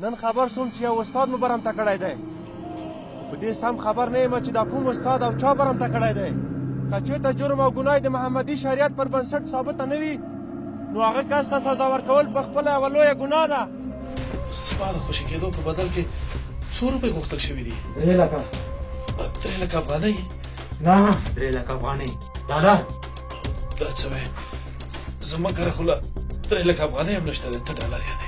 نن خبر سوم چې یو استاد مو برمته کړی دی، خو په دې سم خبر نه یم چې دا کوم استاد او چا برمته کړی دی. که چېرته جرم او ګناه د محمدي شریعت پر بنسټ ثابته نه وي نو هغه کس ته سزا ورکول په خپله یوه لویه ګناه ده. ستا د خوشي کېدو په بدل کې څو روپۍ غوښتل شوي دي؟ 3 لکه. 3 لکه افغانۍ؟ نه 3 لکه افغانۍ. ډالر. دا څه وایې؟ زما کره خو له 3 لکه افغانۍ هم نشته دی، ته ډالر یادوې.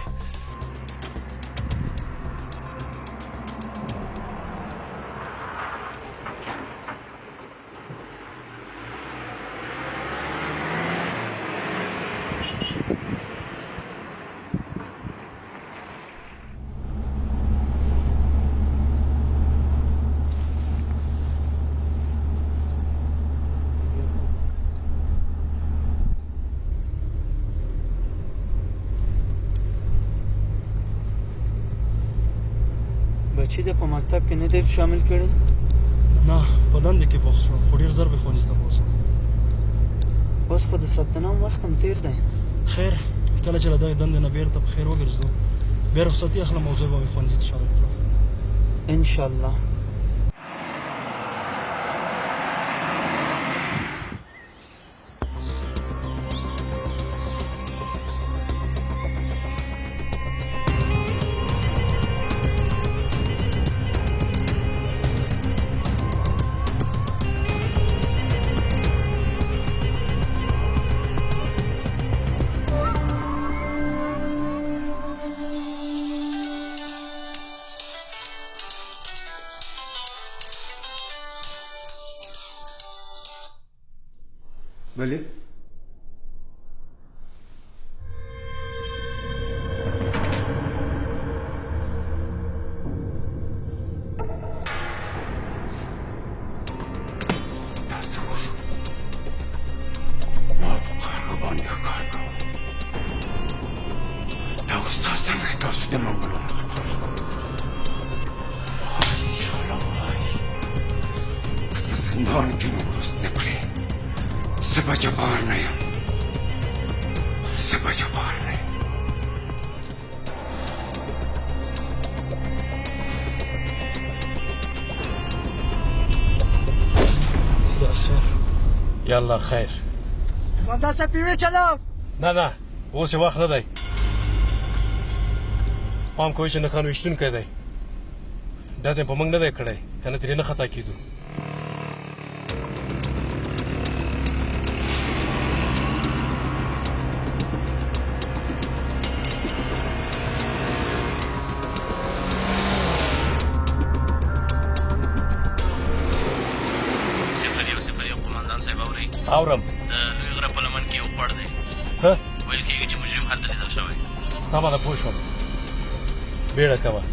بچی د په مکتب کې نه دی شامل کړی؟ نه په دندې کې بوخت شوم، خو ډېر زر به ښوونځي ته بوځم. اوس خو د ثبت نام وخت هم تېر دی. خیر کله چې له دغې دندې نه بېرته په خیر وګرځو بیا رخصتي اخلم او زه به مې ښوونځي ته شامل کړم انشاءالله. بله یالله خیر. دا څه پیوې چلاو؟ نه نه اوس یې وخت نه دی. پام کوئ چې نښان ویشتونکی دی. دا ځای په موږ نه دی کړی، که نه ترې نه خطا کېدو. اورم د لوی غره په لمن کې یو خوړ دی. څه ویل کېږي چې مجرم هلته لیدل شوی. سمه ده پوه شوم. بیړه کوه.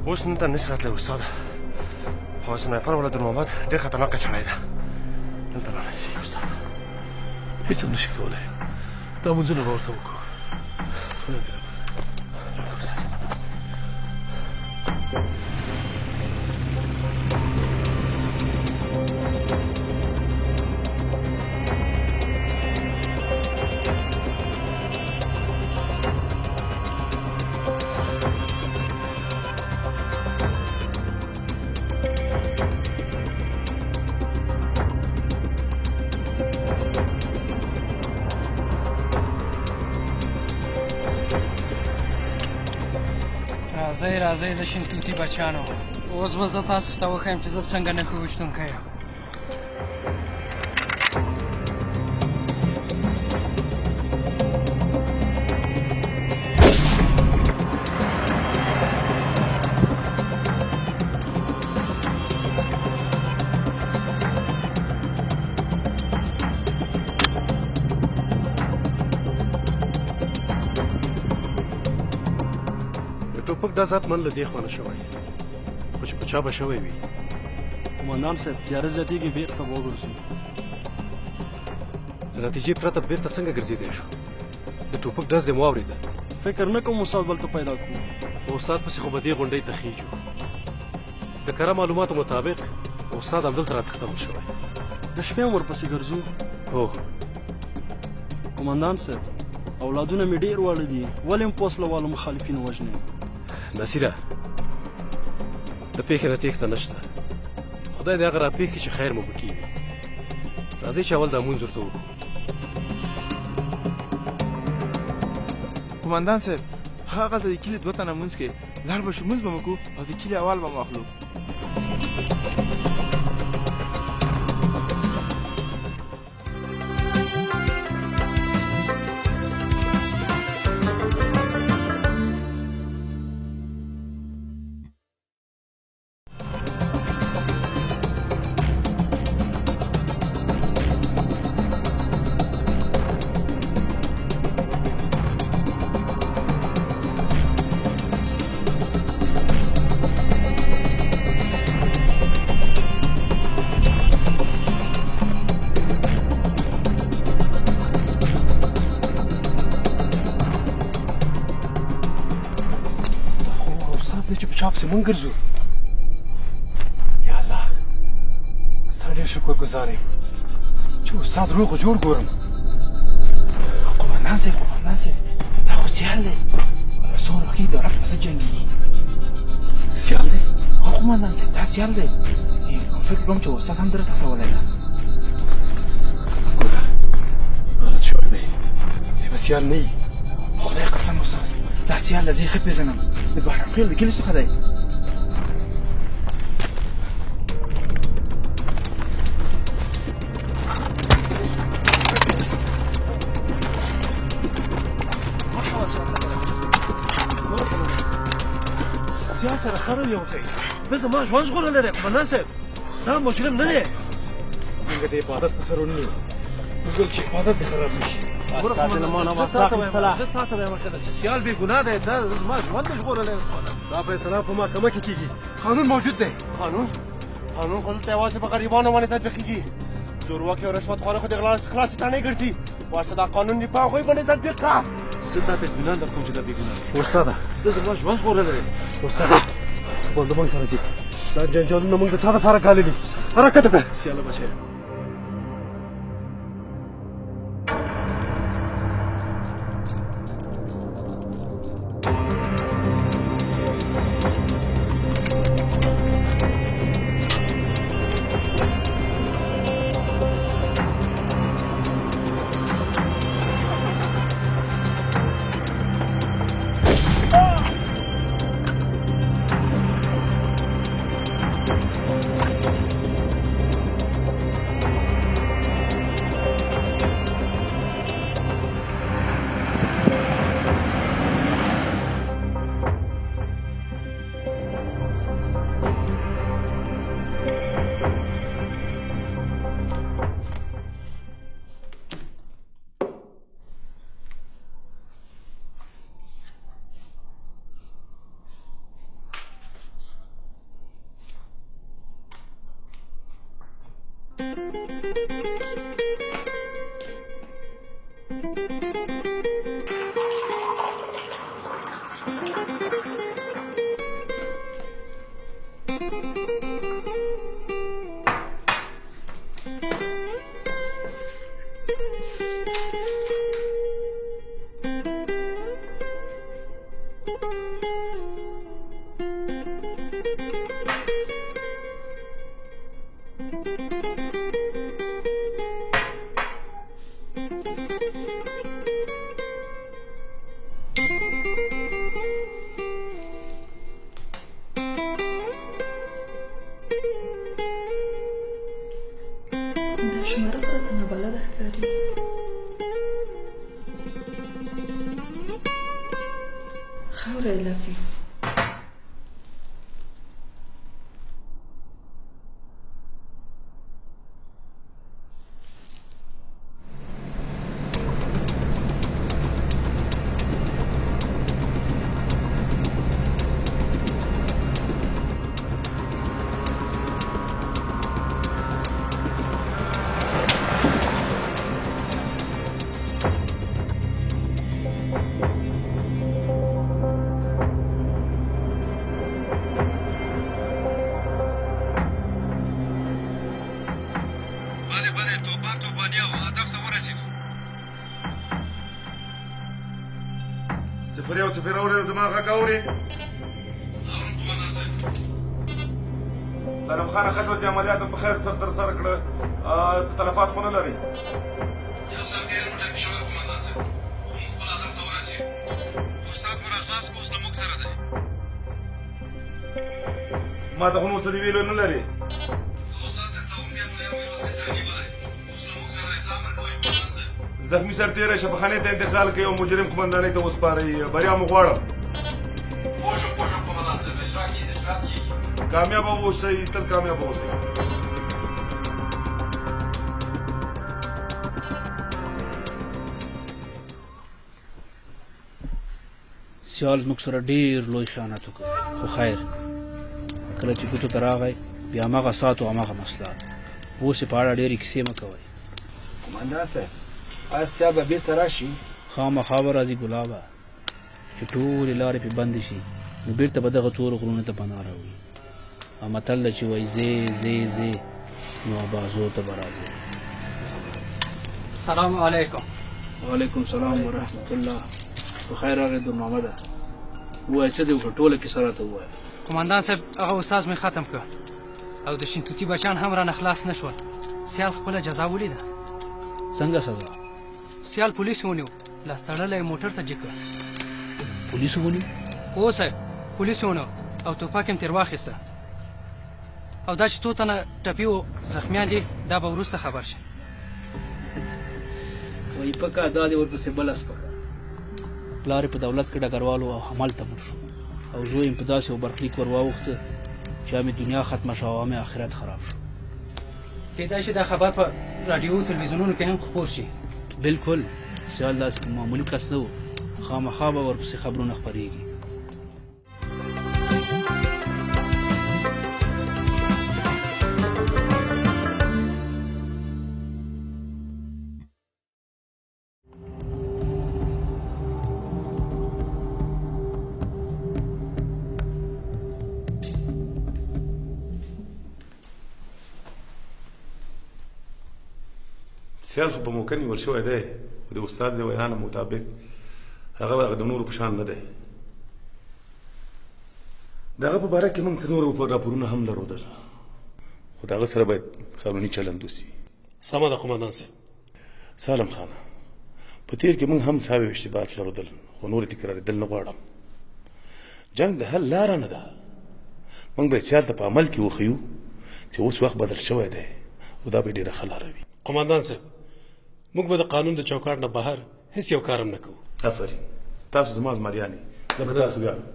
اوس نن ته نس راتلی استاده خو سنایپر والا در محمد ډېر خطرناکه سړی ده دلته را نشي استاده هیڅ هم نشي کولی دا منځونه به ورته وکړو راځئ د شین توتي بچیانو اوس به زه تاسو ته وښیم چې زه څنګه نښه ویشتونکی یم ټوپک دا ذات من له دې خوا نه شوی خو چې په چا به شوی وي قومندان صاحب تیاره زیاتېږي بېرته به وګرځو د نتیجې پرته بېرته څنګه ګرځېدی شو د ټوپک ډز دې مو واورېده فکر نه کوم استاد بلته پیدا کړو په استاد پسې خو به دې غونډۍ ته خیجو د کره معلوماتو مطابق استاد همدلته راتښتول شوی د شپې هم ورپسې ګرځو هو قومندان صاحب اولادونه مې ډېر واړه دي ولې هم پوسله والو مخالفین وژنې نصیره د پیښې نه تېښته نشته خدای دې هغه راپېښ کړي چې خیر مو پکې وي راځئ چې اول دا مونځ ورته وکړو قومندان صاحب هغه د کلي 2 تنه مونځ کې لاړ به شو مونځ به مو کوو او د کلي اول به مو اخلو مونږ ګرځو یا الله ستا ډېر شکرګزار یم چې استاد روغ جوړ ګورم قومندان صاحب دا خو سیال دی څومره وخت د دولت پسې جنګېږي سیال دی هو قومندان صاحب دا سیال دی فکر کوم چې استاد هم در تښتولی ده ګوره غلط شوی دی دی به سیال نه وي خدای قسم استاد دا سیال دی زه یې ښه پېژنم د بحرخیل د کلي څخه دی سیال سره خبرې وکړئ ده زما ژوند ژغورلی دی قومندان صاحب دا مجرم نه دی موږ د عبادت په سر ونیو موږ ویل چې عبادت دې خراب نه شي زه تا ته وایم چې سیال بې ګناه دی دا زما ژوند دی ژغورلی دا فیصله په محکمه کې کېږي قانون موجود دی قانون خو دلته یوازې په غریبانو باندې تطبیقېږي زورواکي او رشوتخواره خو د غلا خلاصې تڼۍ ګرځي ورسه دا قانون دې په هغوی باندې تطبیق کړه زه تا ته اطمینان درکوم چې دا بې ګناه دی استاده ده زما ژوند ژغورلی دی استاده بنده موږ سره ځي دا جنجالونه موږ د تا دپاره ګاللي دي حرکت وکړه سیاله بچیه سفیر اورې زما غږ اورې؟ سلام خان ښه شوه چې عملیات په خیر سر ترسره کړه، څه تلفات خو نه لرئ؟ یو ساعت تېر موټر پېښور قومندان صاحب، خو موږ خپل هدف ته ورسېږو. استاد مو راخلاص کړو، اوس له موږ سره دی. ما ته خو نور څه د ویلو نه لرې؟ استاد درته وم بیا مو یو وسکې سره نیولی، اوس له موږ سره دی. څه امر کوئ قومندان صاحب؟ زخمي سرتېری شفاخانې ته انتقال کوي او مجرم قومندانۍ ته وسپارئ. بریا مو غواړم. پوه شوم قومندان صاحب، اجرات کېږي. کامیابه اوسئ، تل کامیابه اوسئ. سیال زموږ سره ډېر لوی خیانت وکړ، خو خیر کله چې ګوتو ته راغی بیا هماغه ساعت او هماغه مسله. اوس یې په اړه ډېرې کیسې مه کوئ. قومندان صاحب آیا سیال به بېرته راشي؟ خامخا به راځي ګلابه، چې ټولې لارې پرې بندې شي نو بېرته به دغه تورو غرونو ته پناه راوړي. او متل ده چې وایي ځې ځې ځې نو بازو ته به راځې. السلام علیکم. وعلیکم السلام ورحمت الله. په خیر راغې در محمده. ووایه څه دې وکړه، ټوله کیسه راته ووایه. قومندان صاحب هغه استاذ مې ختم کړ او د شینتوتي بچیان هم رانه خلاص نه شول. سیال خپله جزا ولیده. څنګه سزا؟ سیال پولیس ونیو، لاس تړلی موټر ته جګ کړ. پولیسو ونیو؟ هو صاحب پولیس ونیو او ټوپک یې ترې واخیسته. او دا چې څو تنه ټپي و زخمیان دي دا به وروسته خبر شي. وایي پکه دا دې ورپسې بله سپکه. پلار یې په دولت کې ډګروال او همالته مړ شو او زوی یې په داسې یو برخلیک ور واوښته چې هم دنیا ختمه شوه او هم آخرت خراب شو. کیدای شي دا خبر په راډیو او تلویزیونونو کې هم خپور شي. بلکل. سیال داسې معمولي کس نه و، خامخا به ورپسې خبرونه خپرېږي. سیال خو په موقع نیول شوی دی، د استاد د وینا مطابق هغه د نورو په شان نه دی. د هغه په باره کې موږ څه نور راپورونه هم درلودل، خو د هغه سره باید قانوني چلند وسي. سمه ده قومندان صاحب. سالم خانه په تېر کې موږ هم څاوې اشتباهات درلودل، خو نور تکرارېدل نه غواړم. جنګ د حل لاره نه ده. موږ باید سیال ته په عمل کې وښیو چې اوس وخت بدل شوی دی او دا به ډېره ښه لاره وي. قومندان صاحب موږ به د قانون د چوکاټ نه بهر هیڅ یو کار هم نه کوو. آفرین، تاسو زما زمریان یې، زه به تاسو ویاړم.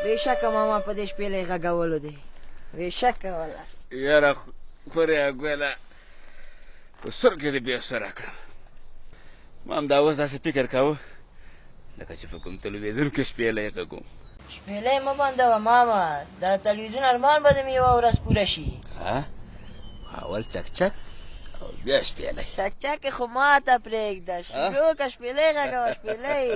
بېشکه ماما په دې شپېله یې غږولو دی. بېشکه والله یاره خورې ګوله په سر کې دې بې سره کړم. ما هم دا اوس داسې فکر کاوه لکه چې په کوم تلویزیون کې شپېله یې غږوم. شپېله یې مه بندوه ماما، دا تلویزیون ارمان به دې مې یوه ورځ پوره شي. اول چک چک بیا شپېلۍ چکچکې خو ماته پرېږده شپېلو که شپېلۍ غږوه شپېلۍ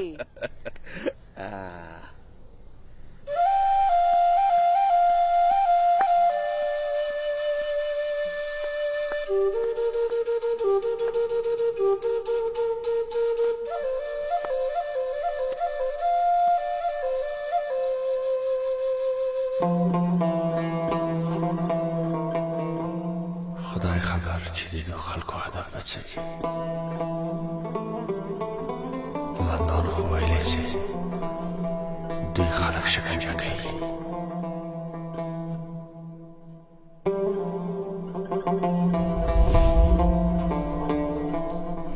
خدای خبر چې د دې خلکو هدف به څه وي قمندان خو ویلی چې دوی خلک شکنجه کوي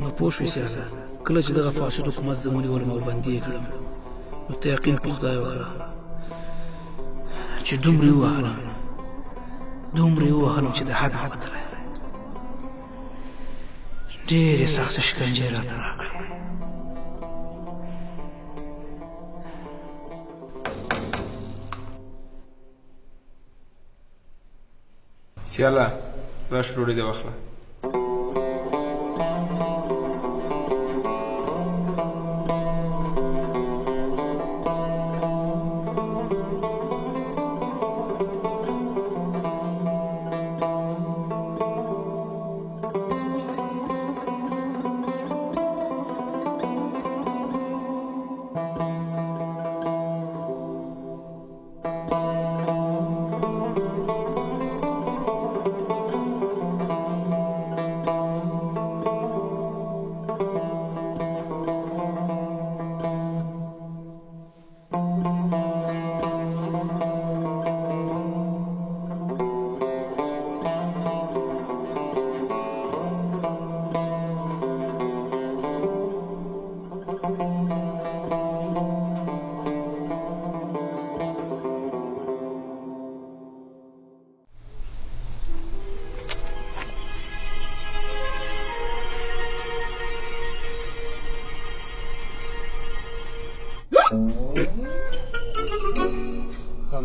نو پوه شوې سیاله کله چې دغه فاسد حکومت زه ونیولم او بندي یې کړم نو ته یقین په خدای وکړه چې دومره یې ووهلم چې د حد نه وتلی ډېرې سختې شکنجې یې راته راکړې سیاله راشه ډوډۍ دې واخله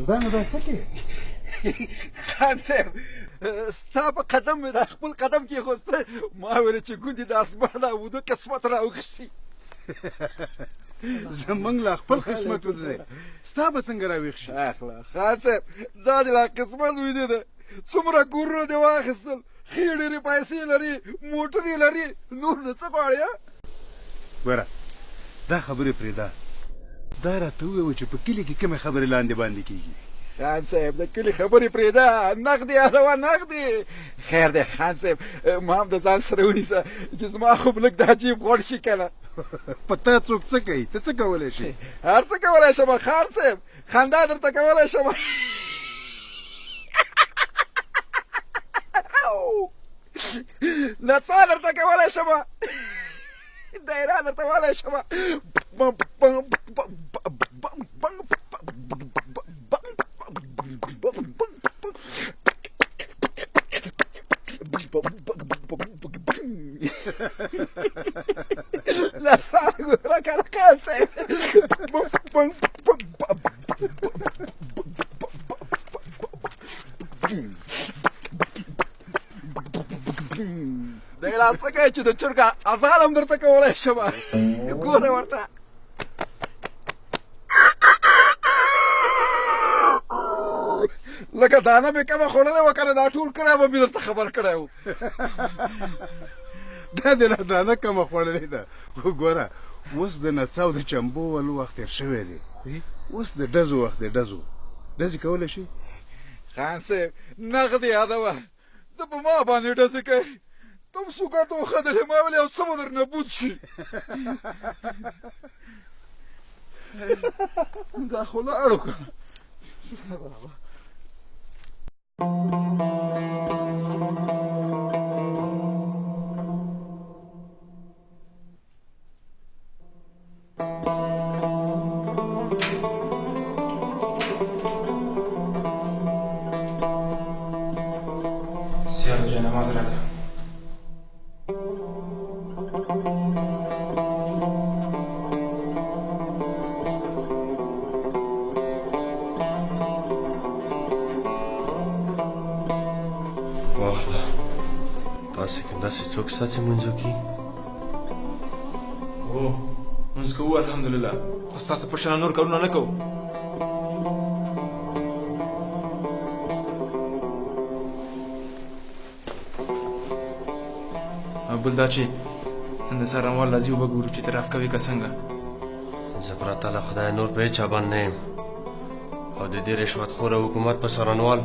همدانه دا څه کې خان صاحب ستا په قدم مې دا خپل قدم کېښوسته ما ویل چې ګوندې د اسمان د اودو قسمت راوخښي زمونږ لا خپل قسمت وځي ستا به څنګه راویښ شي اخله خان صاحب دا دې لا قسمت ویدې ده څومره کورونه دې واخیستل ښې ډېرې پیسې لري موټرې لري نور نه څه غواړې ګوره دا خبرې پرېږده دا راته ووایه چې په کلي کې کومې خبرې لاندې باندې کېږي خان صاحب د کلي خبرې پرېږده نغدې یادوه نغدې خیر دی خان صاحب ما هم د ځان سره ونیسه چې زما خوب لږ دا جیب غوړ شي که نه په تا څوک څه کوي ته څه کولی شي هر څه کولی شم خان صاحب خندا درته کولی شم نڅا درته کولی شم دایره درته ولی شم نڅا ګوره که نه خان صاحب دی لا څه کوې چې د چرګ اذان هم درته کولی شم ګوره ورته لکه دانه مې کمه خوړلې وه که نه دا ټول کړی به مې درته خبر کړی و دا دې لا دانه کمه خوړلې ده خو ګوره اوس د نڅا او د چمبو ولو وخت تېر شوی دی اوس د ډزو وخت دی ډزې کولی شي خان صاحب نغدې یادوه ته په ما باندې ډزې کوې ته هم سوګټ وخدلې ما ویل یو څه به درنه بوج شي دا خو لاړو که سیاله جای نماز راکړه تاسو څوک ستاسو منځو کې او موږ کوو الحمدلله خو ستاسو په شان نور کارونه نه کوو او بل دا چې نن د څارنوال راځي وبګورو چې طرف کوي که څنګه زه پرته له خدای نور په هېچا باندې نه یم او د دې رشوتخوره حکومت په څارنوال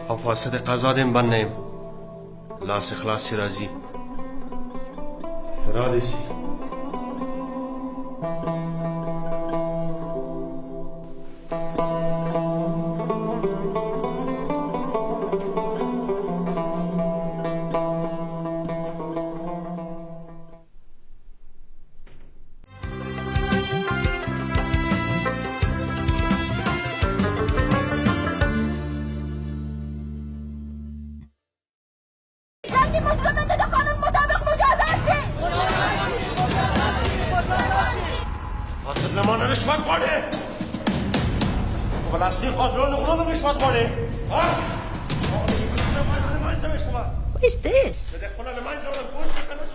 او فاسد قضا دې هم بند نه یم لاس خلاص راځي را دې سي What is this? د خپل له منځه ولا کوڅه کنه